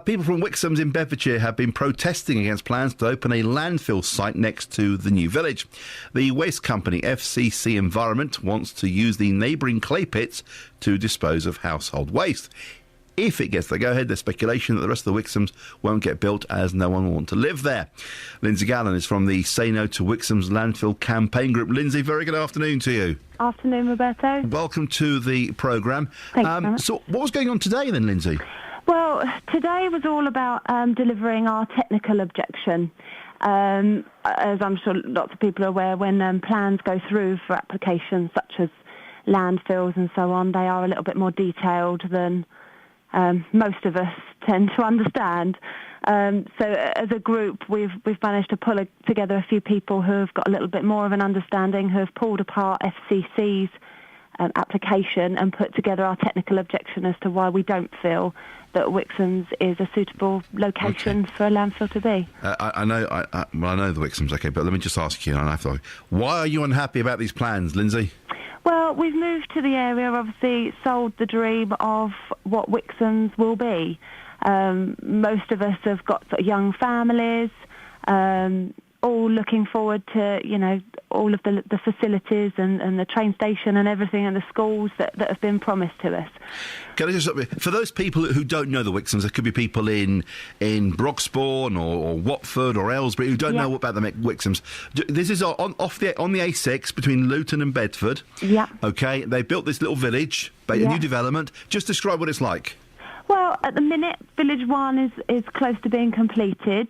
People from Wixham's in Bedfordshire have been protesting against plans to open a landfill site next to the new village. The waste company FCC Environment wants to use the neighbouring clay pits to dispose of household waste. If it gets the go-ahead, there's speculation that the rest of the Wixhams won't get built as no one will want to live there. Lindsay Gallen is from the Say No to Wixham's landfill campaign group. Lindsay, very good afternoon to you. Afternoon, Roberto. Welcome to the programme. Thanks very much. So what was going on today then, Lindsay? Well, today was all about delivering our technical objection. As I'm sure lots of people are aware, when plans go through for applications such as landfills and so on, they are a little bit more detailed than most of us tend to understand. So as a group, we've managed to pull together a few people who have got a little bit more of an understanding, who have pulled apart FCC's application and put together our technical objection as to why we don't feel that Wixham's is a suitable location for a landfill to be. I know the Wixham's, okay, but let me just ask you, why are you unhappy about these plans, Lindsay? Well, we've moved to the area, obviously sold the dream of what Wixham's will be. Most of us have got sort of young families, all looking forward to, all of the facilities and the train station and everything and the schools that have been promised to us. Can I just, for those people who don't know the Wixhams, there could be people in Broxbourne or Watford or Aylesbury who don't know about the Wixhams. This is on the A6 between Luton and Bedford. Yeah. Okay, they built this little village, a new development. Just describe what it's like. Well, at the minute, Village 1 is close to being completed.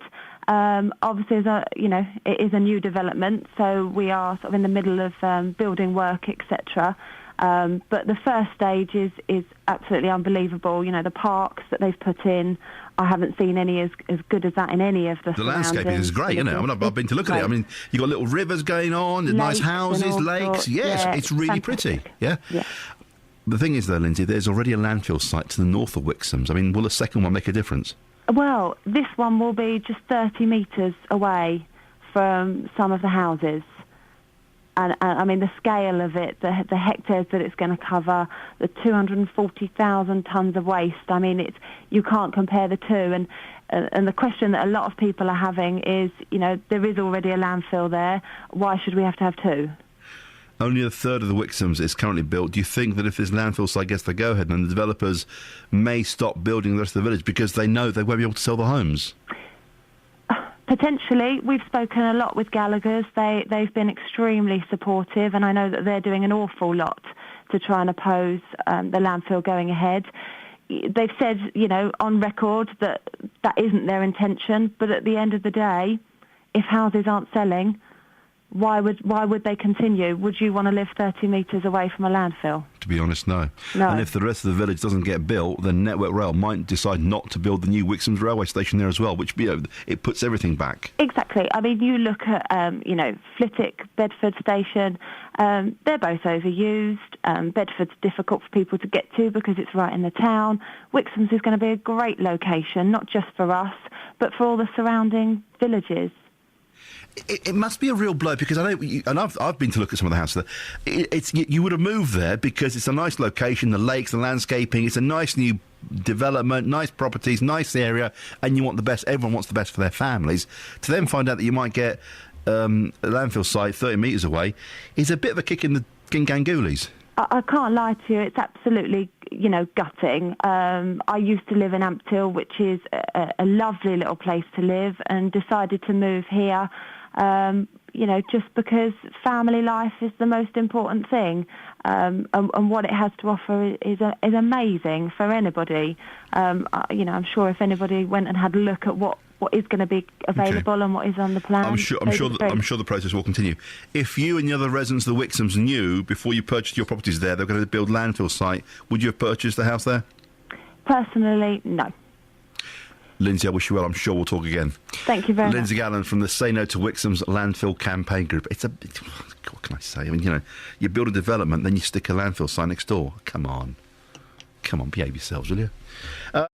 Obviously, it is a new development, so we are sort of in the middle of building work, etc. But the first stage is absolutely unbelievable. The parks that they've put in, I haven't seen any as good as that in any of the landscaping is great, isn't it? I've been to look at it. I mean, you've got little rivers going on, nice houses, lakes. Yes, it's really pretty. Yeah. The thing is, though, Lindsay, there's already a landfill site to the north of Wixham's. I mean, will a second one make a difference? Well, this one will be just 30 metres away from some of the houses. And I mean, the scale of it, the hectares that it's going to cover, the 240,000 tonnes of waste, I mean, you can't compare the two. And the question that a lot of people are having is, there is already a landfill there. Why should we have to have two? Only a third of the Wixhams is currently built. Do you think that if this landfill site gets the go-ahead, then the developers may stop building the rest of the village because they know they won't be able to sell the homes? Potentially. We've spoken a lot with Gallagher's. They've been extremely supportive, and I know that they're doing an awful lot to try and oppose the landfill going ahead. They've said, on record that isn't their intention, but at the end of the day, if houses aren't selling, why would they continue? Would you want to live 30 metres away from a landfill? To be honest, no. And if the rest of the village doesn't get built, then Network Rail might decide not to build the new Wixham's railway station there as well, which, it puts everything back. Exactly. I mean, you look at, Flitwick, Bedford Station, they're both overused. Bedford's difficult for people to get to because it's right in the town. Wixham's is going to be a great location, not just for us, but for all the surrounding villages. It must be a real blow because I know, and I've been to look at some of the houses there. You would have moved there because it's a nice location, the lakes, the landscaping. It's a nice new development, nice properties, nice area, and you want the best. Everyone wants the best for their families. To then find out that you might get a landfill site 30 metres away is a bit of a kick in the gangoolies. I can't lie to you, it's absolutely, gutting. I used to live in Ampthill, which is a lovely little place to live, and decided to move here, just because family life is the most important thing. And what it has to offer is amazing for anybody. I'm sure if anybody went and had a look at what is going to be available and what is on the plan. I'm sure the process will continue. If you and the other residents of the Wixhams knew before you purchased your properties there they're going to build a landfill site, would you have purchased the house there? Personally, no. Lindsay, I wish you well. I'm sure we'll talk again. Thank you very much. Lindsay Gallen from the Say No to Wixham's landfill campaign group. What can I say? I mean, you build a development, then you stick a landfill site next door. Come on, behave yourselves, will you?